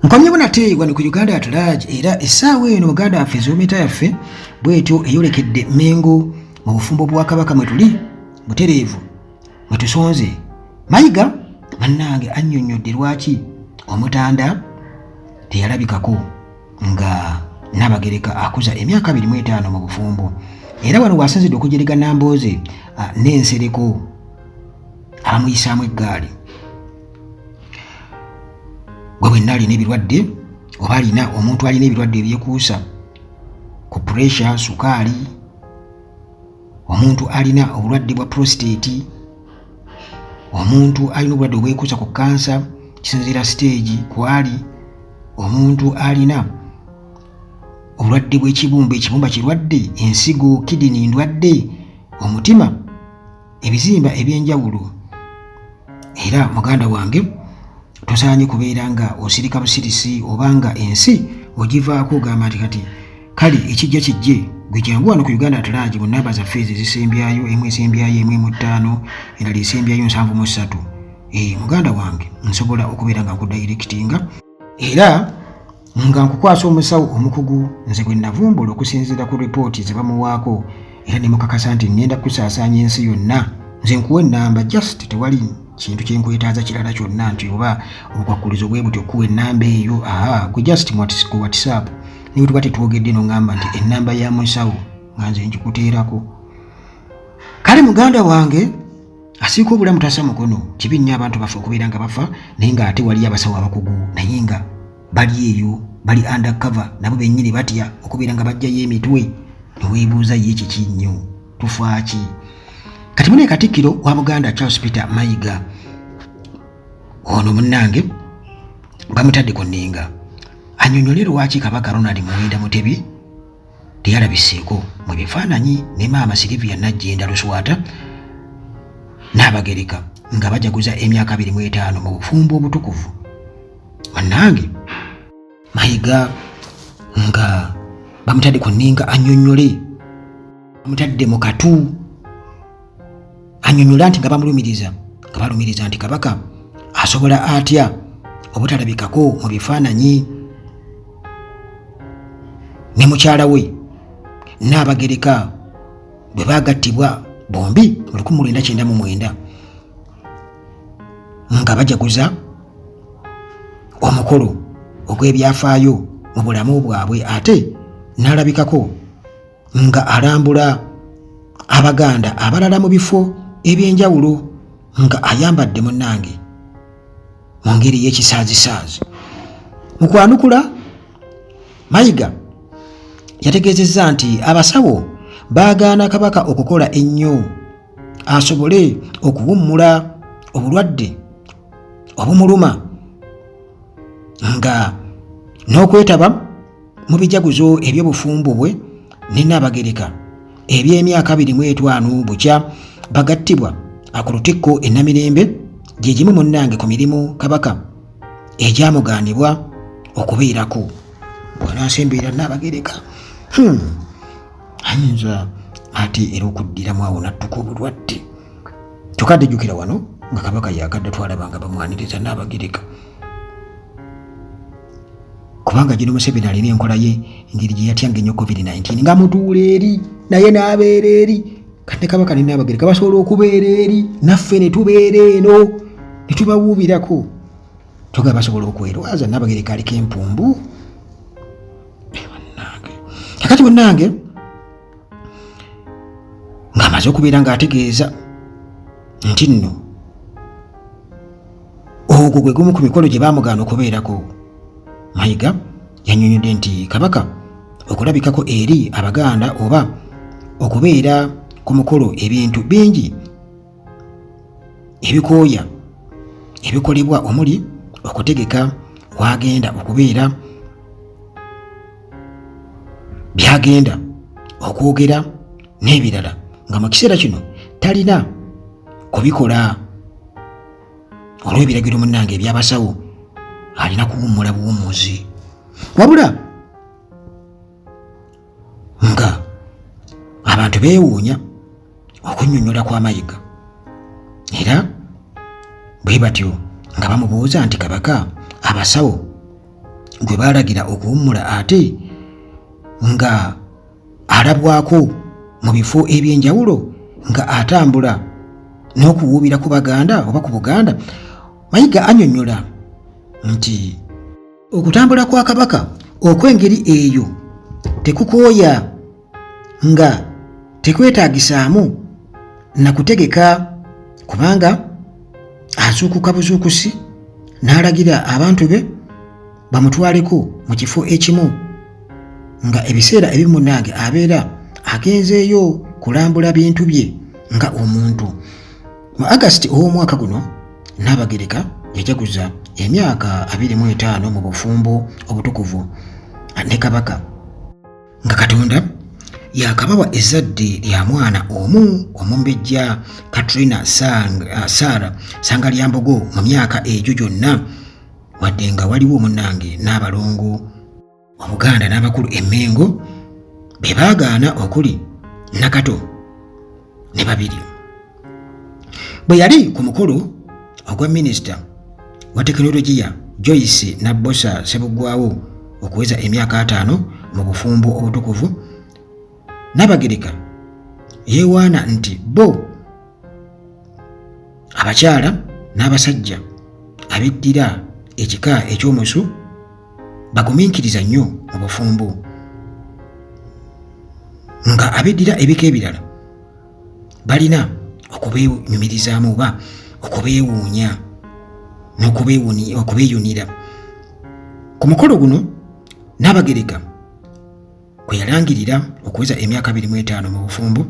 Nkomye nate wano ku Uganda at large era essaawa eno Uganda yaffe zoometa yaffe bwetyo eyolekedde Mengo mu bufumbo bwa Kabaka mwe tuli butereevu mwe tusonze. Mayiga bannange annyonnyodde lwaki Omutanda teyalabikako nga Nnabagereka akuza emyaka 25 mu bufumbo. Era wano wasinzidde okujerega Nambooze n'ensereko amuyisaamu eggaali. Gwe bwenna alina ebirwadde oba alina omuntu alina ebirwadde ebyekuusa ku pressure, sukaali, omuntu alina obulwadde bwa prostate, omuntu alina obulwadde obwekuusa ku kansa kisinziira stage kwali, omuntu alina obulwadde bw'ekibumba, ekibumba kirwadde, ensigo, kidini ndwadde, omutima, ebizimba ebyenjawulo. Era muganda wange tosaanye kubeera nga osirika busirisi oba nga ensi ogivaako ogamba nti kati kale ekijja kijje. Gwe jangu wano ku Uganda at large mu nnamba zaffe ezisembyayo, emu esembyayo 1.5 endala esembyayo 7.3. Muganda wange nsobola okubeera nga nkudayirekitinga era nga nkukwasa omusawo omukugu nze gwe navumbula okusinziira ku ripooti ze bamuwaako era ne mukakasa nti ngenda kusaasaanya ensi yonna. Nze nkuwa ennamba just tewali kintu kyenkwetaaza kirala kyonna nti oba obukwakkulizo bwe butyo kuwa ennamba eyo. Gwe just ku WhatsApp niwe tuba tetwogedde n'oŋŋamba nti ennamba ya musawo nga nze nkikuteerako. Kale muganda wange asiika obulamu tassa mukono. Kibi nnyo abantu bafe okubeera nga bafa naye nga ate waliyo abasawo abakugu naye nga bali eyo bali undercover nabo bennyini batya okubeera nga bajjayo emitwe. Neweebuuza ye kiki nnyo tufaaki. Kati mune Katikkiro wa Buganda Charles Peter Mayiga ono munnange bamutadde ku nninga annyonnyole lwaki Kabaka Ronald Muwenda Mutebi teyalabiseeko mu bifaananyi ne maama Sylvia Najjenda Luswata Nnabagereka nga bajaguza emyaka 25 mu bufumbo obutukuvu. Munnange Mayiga nga bamutadde ku nninga annyonnyole, bamutadde mu katu annyonnyola nti nga bamulumiriza nga balumiriza nti Kabaka asobola atya obutalabikako mu bifaananyi ne mukyala we Nnabagereka bwe bagattibwa bombi mu 1999 nga bajaguza omukolo ogw'ebyafaayo mu bulamu bwabwe ate n'alabikako nga alambula Abaganda abalala mu bifo ebyenjawulo nga ayambadde munnange mu ngeri y'ekisaazisaazi. Mu kwanukula Mayiga yategeezezza nti abasawo baagaana Kabaka okukola ennyo asobole okuwummula obulwadde obumuluma nga n'okwetaba mu bijaguzo eby'obufumbo bwe ne Nnabagereka eby'emyaka 25 bukya bagattibwa ku lutikko e Namirembe gye gimu munnange ku mirimu Kabaka egyamugaanibwa okubeerako. Bw'anaasemberera Nnabagereka ayinza ate era okuddiramu awo nattuka obulwadde. Tukadde jjukira wano nga Kabaka yakadde twalabanga bamwaniriza Nnabagereka kubanga gino Museveni alina enkola ye engeri gye yatyanga ennyo COVID-19 nga mutuula eri naye n'abeera eri. Kati Kabaka ne Nnabagereka basobola okubeera eri naffe ne tubeera eno ne tubawuubirako toga basobola okwerwaza. Nnabagereka aliko empumbu. Kakati munnange ng'amaze okubeera ng'ategeeza nti nno ogwo gwe gumu ku mikolo gye baamugaana okubeerako. Mayiga yannyonnyodde nti Kabaka okulabikako eri Abaganda oba okubeera ku mukolo ebintu bingi ebikooya ebikolebwa omuli okutegeka wagenda okubeera, byagenda okwogera n'ebirala nga mu kiseera kino talina kubikola olw'ebiragiro munnange ebyabasawo. Alina kuwummula buwummuzi wabula nga abantu beewuunya okunnyonnyola kwa Mayiga era bwe batyo nga bamubuuza nti Kabaka abasawo gwe baalagira okuwummula ate nga alabwako mu bifo eby'enjawulo nga atambula n'okuwuubira ku Baganda oba ku Buganda. Mayiga annyonnyola nti okutambula kwa Kabaka okw'engeri eyo tekukooya nga tekwetaagisaamu na kutegeka, kubanga azuukuka buzuukusi n'alagira abantu be bamutwaleko mu kifo ekimu nga ebiseera ebimu nange abeera agenzeeyo kulambula bintu bye nga omuntu. Mu August ow'omwaka guno Nnaabagereka yajaguza emyaka 25 mu bufumbo obutukuvu ne Kabaka, nga Katonda yakabawa ezzadde lya mwana omu Omumbejja Katrina Sarah Sangalyambogo mu myaka egyo gyonna, wadde nga waliwo munnange n'abalongo Obuganda n'abakulu Emmengo be baagaana okuli Nakato ne babiri. Bwe yali ku mukolo ogwa minisita wa tekinologiya Joyce Nabbosa Ssebuggwawo okuweza emyaka 5 mu bufumbo obutukuvu, Nnaabagereka yeewaana nti bo abakyala n'abasajja abeddira ekika eky'omusu bagumiikiriza nnyo mu bufumbo, nga abeddira ebika ebirala balina okubenyumirizaamu oba okubeewuunya n'okubeeyunira. Ku mukolo guno Nnaabagereka kwe yalangirira okuweza emyaka 25 mu bufumbo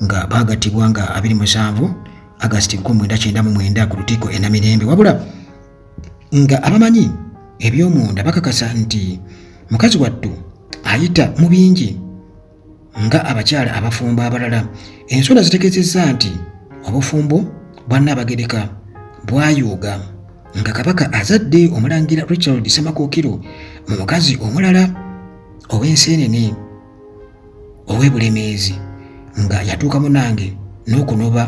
nga baagattibwa nga 27 August 1999 ku Lutikko e Namirembe, wabula nga abamanyi eby'omunda bakakasa nti mukazi wattu ayita mu bingi nga abakyala abafumbo abalala. Ensonda zitegeezezza nti obufumbo bwa Nnaabagereka bwayuuga nga Kabaka azadde Omulangira Richard Ssemakookiro mu mukazi omulala ow'enseenene ow'ebulemeezi, nga yatuuka munange n'okunoba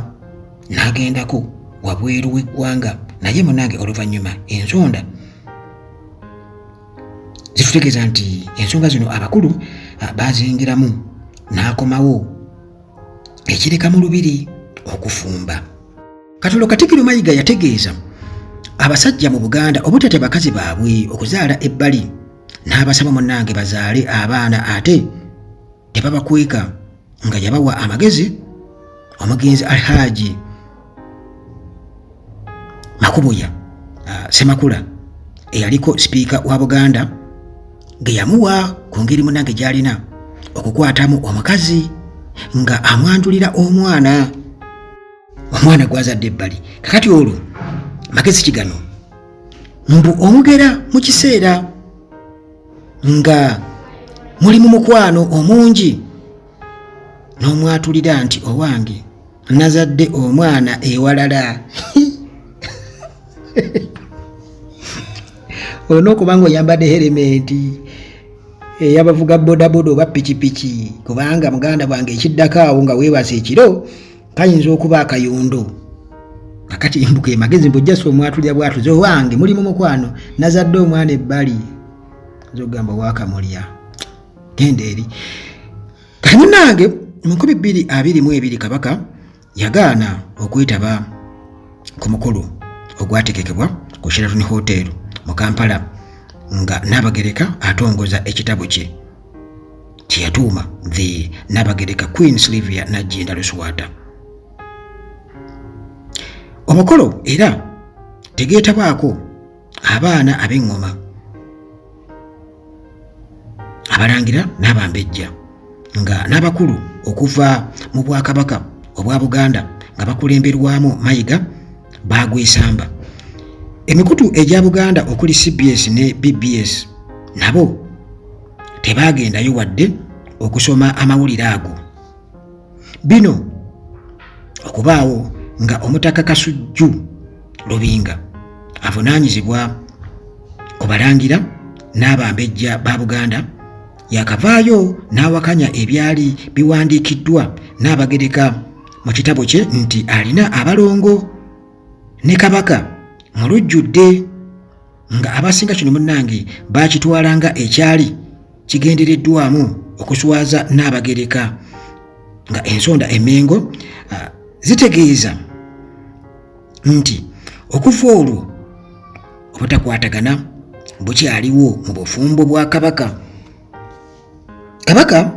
n'agendako wabweru w'eggwanga, naye munange oluvannyuma ensonda zitutegeeza nti ensonga zino abakulu bazingiramu n'akomawo ekireka mu lubiri okufumba. Katono Katikkiro Mayiga yategeeza abasajja mu Buganda obutatya bakazi baabwe okuzaala ebbali, n'abasaba munnange bazaale abaana ate tebabakweka, nga yabawa amagezi omugenzi Alhaji Makubuya Ssemakula eyaliko sipiika wa Buganda ge yamuwa ku ngeri munnange gy'alina okukwatamu omukazi nga amwanjulira omwana gw'azadde ebbali. Kakati olwo magezi kigano mbu omugera mu kiseera nga muli mu mukwano omungi n'omwatulira nti owange nazadde omwana ewalala. Olina okuba nga oyambadde helementi eyabavuga bodaboda oba pikipiki, kubanga muganda bwange ekiddako awo nga weebasa ekiro kayinza okuba akayundo. Kakati mbuke magezi mbujjasa omwatulya bwatuze owange muli mu mukwano nazadde omwana ebbali zogamba wakamulya genda eri. Kati munnange mu 2022 Kabaka yagaana okwetaba ku mukolo ogwategekebwa ku Sheraton Hotel mu Kampala, nga Nnaabagereka atongoza ekitabo kye kyeyatuuma The Nnaabagereka Queen Sylvia Nagginda Luswata. Omukolo era tegeetabaako abaana ab'eŋŋoma, abalangira n'abambejja, nga n'abakulu okuva mu Bwakabaka obwa Buganda nga bakulemberwamu Mayiga baagwesamba. Emikutu egya Buganda okuli CBS ne BBS nabo tebaagendayo wadde okusoma amawulire ago. Bino okubaawo nga Omutaka Kasujju Lubinga avunaanyizibwa kubalangira n'abambejja ba Buganda yakavaayo n'awakanya ebyali biwandiikiddwa Nnaabagereka mu kitabo kye nti alina abalongo ne Kabaka mu lujjudde, nga abasinga kino munnange bakitwalanga ekyali kigendereddwamu okuswaza Nnaabagereka nga ensonda emengo zitegeeza nti okuva olwo obutakwatagana bukyaliwo mu bufumbo bwa Kabaka. Kabaka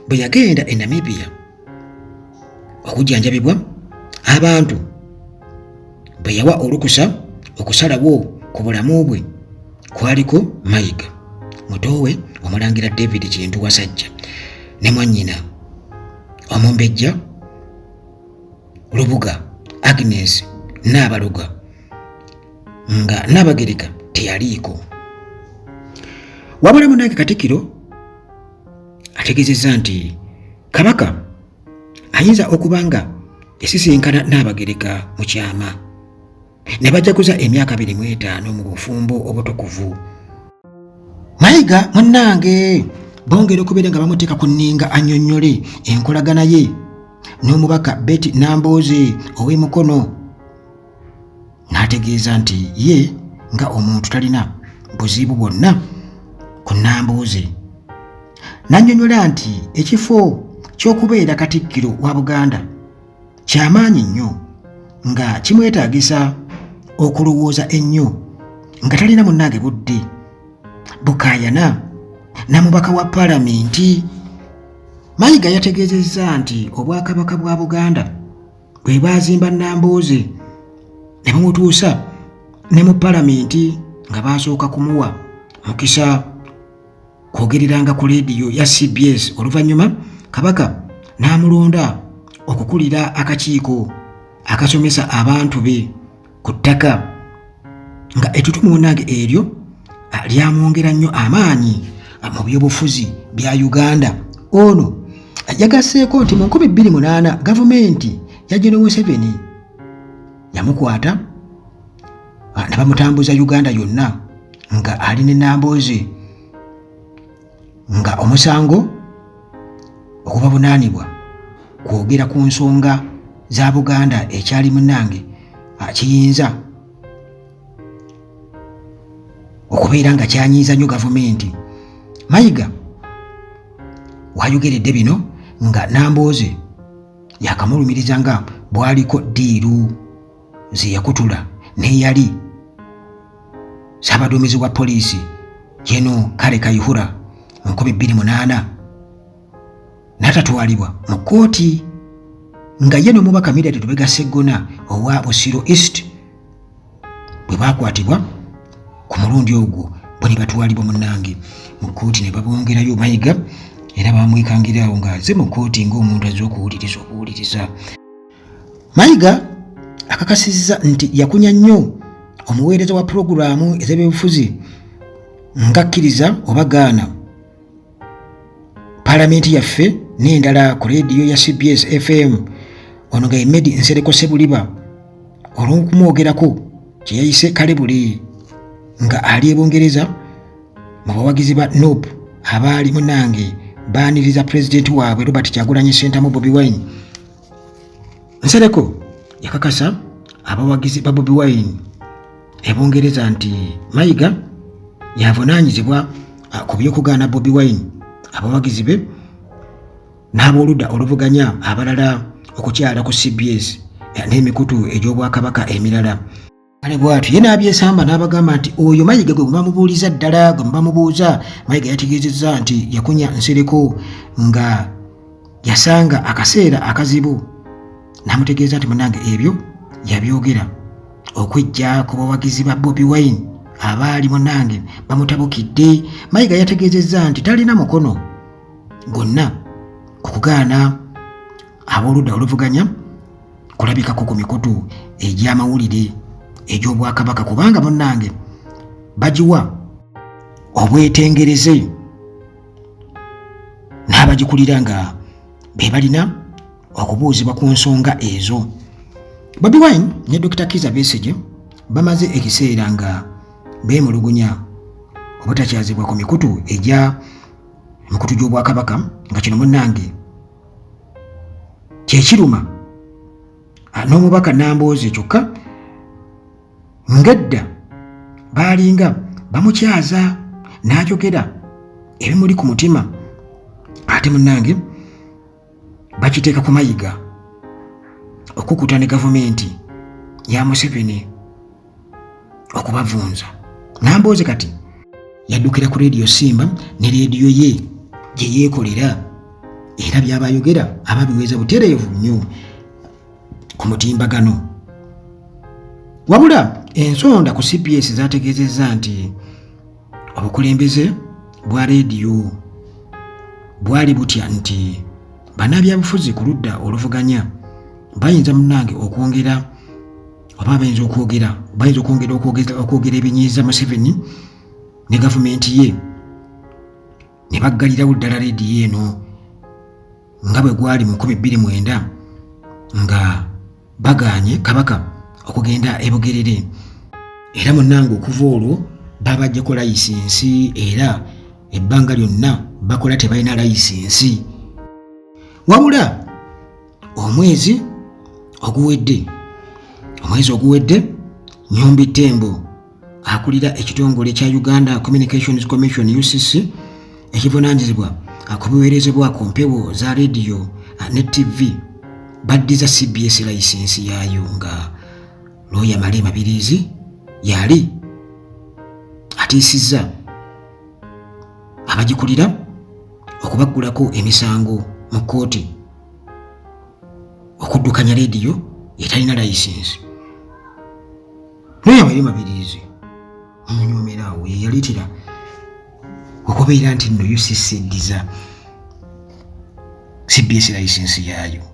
bwe yagenda e Namibia okujjanjabibwa, abantu bwe yawa olukusa okusalawo ku bulamu bwe kwaliko Mayiga, muto we Omulangira David Kintu Wasajja ne mwannyina Omumbejja Lubuga Agnes Naabaluga, nga Nnaabagereka teyaliiko. Wabula munnange Katikkiro ategeezezza nti Kabaka ayinza okuba nga yasisinkana Nnaabagereka mu kyama ne bajaguza emyaka 25 mu bufumbo obutukuvu. Mayiga munnange bongera okubeera nga bamuteeka ku nninga annyonnyole enkolagana ye n'omubaka Betty Nambooze ow'emukono, n'ategeeza nti ye nga omuntu talina buzibu bwonna ku Nambooze. N'annyonnyola nti ekifo ky'okubeera Katikkiro wa Buganda kyamaanyi nnyo nga kimwetaagisa okulowooza ennyo nga talina munnange budde bukaayana na mubaka wa Paalamenti. Mayiga yategeezezza nti Obwakabaka bwa Buganda bwe baazimba Nambooze ne bumutuusa ne mu Paalamenti nga basooka kumuwa mukisa kwogereranga ku leediyo ya CBS. Oluvannyuma Kabaka n'amulonda okukulira akakiiko akasomesa abantu be ku ttaka, nga ettutumu munnange eryo lyamwongera nnyo amaanyi mu byobufuzi bya Uganda. Ono yagasseeko nti mu 2008 gavumenti ya General Museveni yamukwata ne bamutambuza Uganda yonna nga ali ne Nambooze, nga omusango okubavunaanibwa kwogera ku nsonga za Buganda ekyali munnange kiyinza okubeera nga kyanyiiza nnyo gavumenti. Mayiga wayogeredde bino nga Nambooze yakamulumiriza nga bwaliko ddiiru ze yakutula n'eyali Ssaabaduumizi wa poliisi Jeno Kale Kayihura mu 2008 n'atatwalibwa mu kkooti, nga ye n'omubaka Mildred Lubega Sseggona owa Busiro East bwe bakwatibwa ku mulundi ogwo bo ne batwalibwa munnange mu kkooti ne babongerayo Mayiga era bamwekangirawo ng'aze mu kkooti ng'omuntu azze okuwuliriza. Mayiga akakasizza nti yakunya nnyo omuweereza wa pulogulaamu ez'ebyobufuzi ng'akkiriza oba gaana Paalamenti yaffe n'endala ku leediyo ya CBS FM. Ono nga ye Medi Nsereko Sebuliba olw'okumwogerako kye yayise kale buli nga ali e Bungereza mu bawagizi ba NUP abaali munnange baaniriza pulezidenti waabwe Robert Kyagulanyi Ssentamu Bobi Wine. Nsereko yakakasa abawagizi ba Bobi Wine e Bungereza nti Mayiga yavunaanyizibwa ku by'okugaana Bobi Wine abawagizi be n'abooludda oluvuganya abalala okukyala ku CBS n'emikutu egy'Obwakabaka emirala. Kale bw'atyo ye n'abyesamba n'abagamba nti oyo Mayiga gwe bamubuuliza ddala gwe bamubuuza. Mayiga yategeezezza nti yakunya Nsereko nga yasanga akaseera akazibu, n'amutegeeza nti munnange ebyo yabyogera okwejja ku bawagizi ba Bobi Wine abaali munnange bamutabukidde. Mayiga yategeezezza nti talina mukono gonna ku kugaana abooludda oluvuganya kulabikako ku mikutu egy'amawulire egy'Obwakabaka kubanga munnange bagiwa obwetengereze n'abagikulira nga be balina okubuuzibwa ku nsonga ezo. Bobi Wine ne Dr. Kizza Besigye bamaze ekiseera nga beemulugunya obutakyazibwa ku mikutu gy'Obwakabaka, nga kino munnange kyekiruma n'omubaka Nambooze kyokka ng'edda baalinga bamukyaza n'ajogera ebimuli ku mutima, ate munnange bakiteeka ku mayiga okukuta ne gavumenti ya Museveni okubavunza. Nambooze kati yaddukira ku leediyo Simba ne leediyo ye gye yeekolera, era by'abayogera ababiweza butereevu nnyo ku mutimbagano. Wabula ensonda ku CBS zaategeezezza nti obukulembeze bwa leediyo bwali butya nti bannabyabufuzi ku ludda oluvuganya bayinza munnange okwongera oba bayinza okwogera ebinyiiza Museveni ne gavumenti ye ne baggalirawo ddala leediyo eno nga bwe gwali mu 2009 nga bagaanye Kabaka okugenda e Bugerere, era munnange okuva olwo babajjako layisinsi, era ebbanga lyonna bakola tebalina layisinsi. Wabula omwezi oguwedde Nyombi Tembo akulira ekitongole kya Uganda Communications Commission UCC ekivunaanyizibwa ku biweerezebwa ku mpewo za leediyo ne TV baddiza CBS layisinsi yaayo nga Lawyer Male Mabirizi yali atiisizza abagikulira okubaggulako emisango mu kkooti okuddukanya leediyo etalina layisinsi. Lawyer Male Mabirizi omunyoomerawo ye yaleetera okubeera nti nno UCC eddiza CBS layisinsi yaayo.